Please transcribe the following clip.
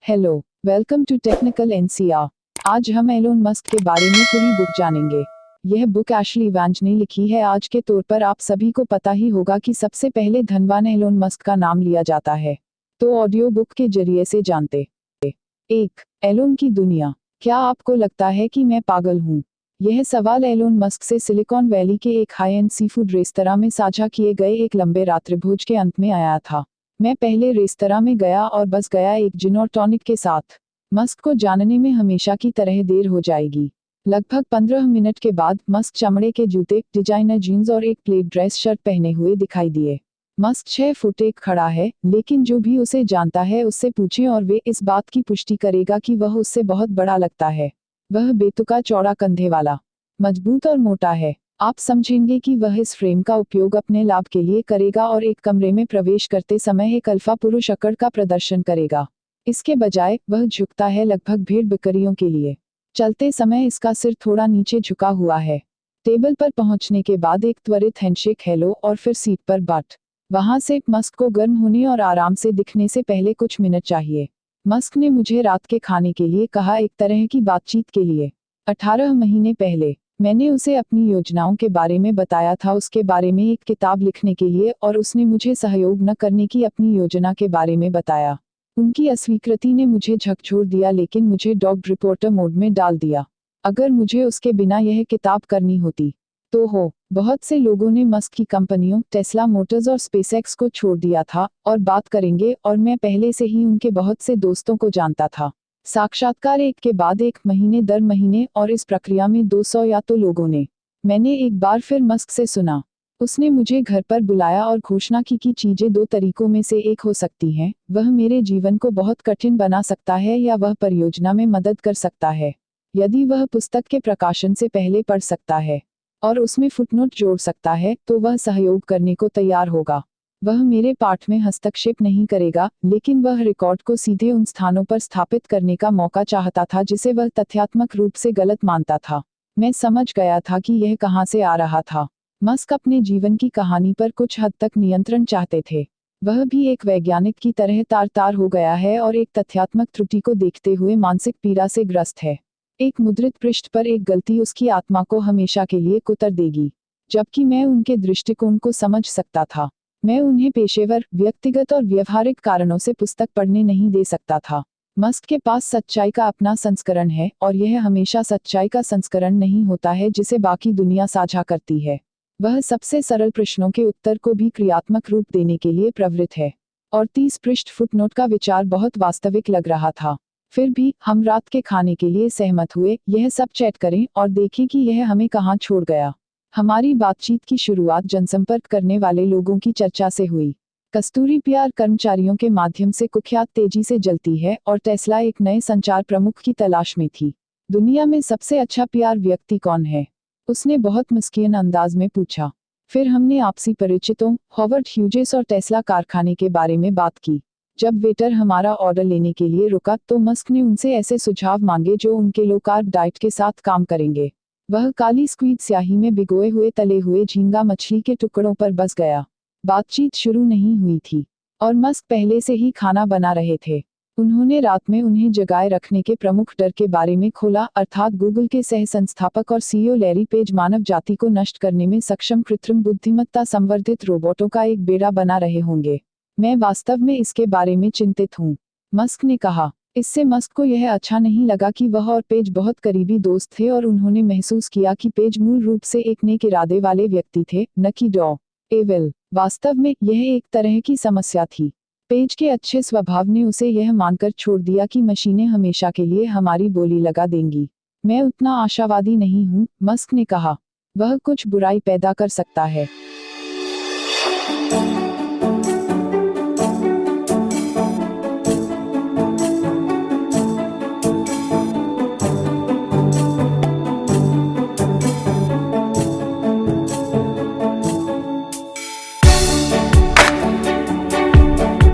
Hello, welcome to technical NCR. आज हम Elon Musk के बारे में पूरी बुक जानेंगे। यह बुक एशली वैंज ने लिखी है। आज के तौर पर आप सभी को पता ही होगा कि सबसे पहले धनवान एलोन मस्क का नाम लिया जाता है। तो ऑडियो बुक के जरिए से जानते। 1. एलोन की दुनिया। क्या आपको लगता है कि मैं पागल हूँ? यह सवाल एलोन मस्क से सिलिकॉन वैली के एक हाई एंड सीफूड रेस्तरां में साझा किए गए एक लंबे रात्रिभोज के अंत में आया था। मैं पहले रेस्तरां में गया और बस गया एक जिन और टॉनिक के साथ। मस्क को जानने में हमेशा की तरह देर हो जाएगी। लगभग 15 मिनट के बाद मस्क चमड़े के जूते, डिजाइनर जीन्स और एक प्लेट ड्रेस शर्ट पहने हुए दिखाई दिए। मस्क 6 फुट 1 खड़ा है, लेकिन जो भी उसे जानता है उससे पूछें और वे इस बात की पुष्टि करेगा कि वह उससे बहुत बड़ा लगता है। वह बेतुका चौड़ा कंधे वाला, मजबूत और मोटा है। आप समझेंगे कि वह इस फ्रेम का उपयोग अपने लाभ के लिए करेगा और एक कमरे में प्रवेश करते समय एक अल्फा पुरुष अकड़ का प्रदर्शन करेगा। इसके बजाय वह झुकता है लगभग भेड़ बकरियों के लिए। चलते समय इसका सिर थोड़ा नीचे झुका हुआ है। टेबल पर पहुंचने के बाद एक त्वरित हैंडशेक हेलो और फिर सीट पर बाट। वहां से मस्क को गर्म होने और आराम से दिखने से पहले कुछ मिनट चाहिए। मस्क ने मुझे रात के खाने के लिए कहा, एक तरह की बातचीत के लिए। 18 महीने पहले मैंने उसे अपनी योजनाओं के बारे में बताया था, उसके बारे में एक किताब लिखने के लिए, और उसने मुझे सहयोग न करने की अपनी योजना के बारे में बताया। उनकी अस्वीकृति ने मुझे झकझोर दिया, लेकिन मुझे डॉग रिपोर्टर मोड में डाल दिया। अगर मुझे उसके बिना यह किताब करनी होती तो बहुत से लोगों ने मस्क की कंपनियों टेस्ला मोटर्स और स्पेसएक्स को छोड़ दिया था और बात करेंगे, और मैं पहले से ही उनके बहुत से दोस्तों को जानता था। साक्षात्कार एक के बाद एक, महीने दर महीने, और इस प्रक्रिया में 200 या तो लोगों ने। मैंने एक बार फिर मस्क से सुना। उसने मुझे घर पर बुलाया और घोषणा की कि चीजें दो तरीकों में से एक हो सकती हैं, वह मेरे जीवन को बहुत कठिन बना सकता है या वह परियोजना में मदद कर सकता है। यदि वह पुस्तक के प्रकाशन से पहले पढ़ सकता है और उसमें फुटनोट जोड़ सकता है तो वह सहयोग करने को तैयार होगा। वह मेरे पाठ में हस्तक्षेप नहीं करेगा, लेकिन वह रिकॉर्ड को सीधे उन स्थानों पर स्थापित करने का मौका चाहता था जिसे वह तथ्यात्मक रूप से गलत मानता था। मैं समझ गया था कि यह कहां से आ रहा था। मस्क अपने जीवन की कहानी पर कुछ हद तक नियंत्रण चाहते थे। वह भी एक वैज्ञानिक की तरह तार-तार हो गया है और एक तथ्यात्मक त्रुटि को देखते हुए मानसिक पीड़ा से ग्रस्त है। एक मुद्रित पृष्ठ पर एक गलती उसकी आत्मा को हमेशा के लिए कुतर देगी। जबकि मैं उनके दृष्टिकोण को समझ सकता था, मैं उन्हें पेशेवर, व्यक्तिगत और व्यवहारिक कारणों से पुस्तक पढ़ने नहीं दे सकता था। मस्क के पास सच्चाई का अपना संस्करण है, और यह हमेशा सच्चाई का संस्करण नहीं होता है जिसे बाकी दुनिया साझा करती है। वह सबसे सरल प्रश्नों के उत्तर को भी क्रियात्मक रूप देने के लिए प्रवृत्त है। और 30 पृष्ठ फुटनोट का विचार बहुत वास्तविक लग रहा था। फिर भी हम रात के खाने के लिए सहमत हुए। यह सब चैट करें और देखें कि यह हमें कहां छोड़ गया। हमारी बातचीत की शुरुआत जनसंपर्क करने वाले लोगों की चर्चा से हुई। कस्तूरी पीआर कर्मचारियों के माध्यम से कुख्यात तेजी से जलती है, और टेस्ला एक नए संचार प्रमुख की तलाश में थी। दुनिया में सबसे अच्छा पीआर व्यक्ति कौन है? उसने बहुत मस्किन अंदाज में पूछा। फिर हमने आपसी परिचितों, हॉवर्ड ह्यूजेस और टेस्ला कारखाने के बारे में बात की। जब वेटर हमारा ऑर्डर लेने के लिए रुका तो मस्क ने उनसे ऐसे सुझाव मांगे जो उनके लो कार्ब डाइट के साथ काम करेंगे। वह काली स्क्वीड स्याही में भिगोए हुए तले हुए झींगा मछली के टुकड़ों पर बस गया। बातचीत शुरू नहीं हुई थी और मस्क पहले से ही खाना बना रहे थे। उन्होंने रात में उन्हें जगाए रखने के प्रमुख डर के बारे में खोला, अर्थात गूगल के सह संस्थापक और सीईओ लैरी पेज मानव जाति को नष्ट करने में सक्षम कृत्रिम बुद्धिमत्ता संवर्धित रोबोटों का एक बेड़ा बना रहे होंगे। मैं वास्तव में इसके बारे में चिंतित हूँ, मस्क ने कहा। इससे मस्क को यह अच्छा नहीं लगा कि वह और पेज बहुत करीबी दोस्त थे, और उन्होंने महसूस किया कि पेज मूल रूप से एक नेक इरादे वाले व्यक्ति थे, न कि डॉ एविल। वास्तव में यह एक तरह की समस्या थी। पेज के अच्छे स्वभाव ने उसे यह मानकर छोड़ दिया कि मशीनें हमेशा के लिए हमारी बोली लगा देंगी। मैं उतना आशावादी नहीं हूँ, मस्क ने कहा। वह कुछ बुराई पैदा कर सकता है।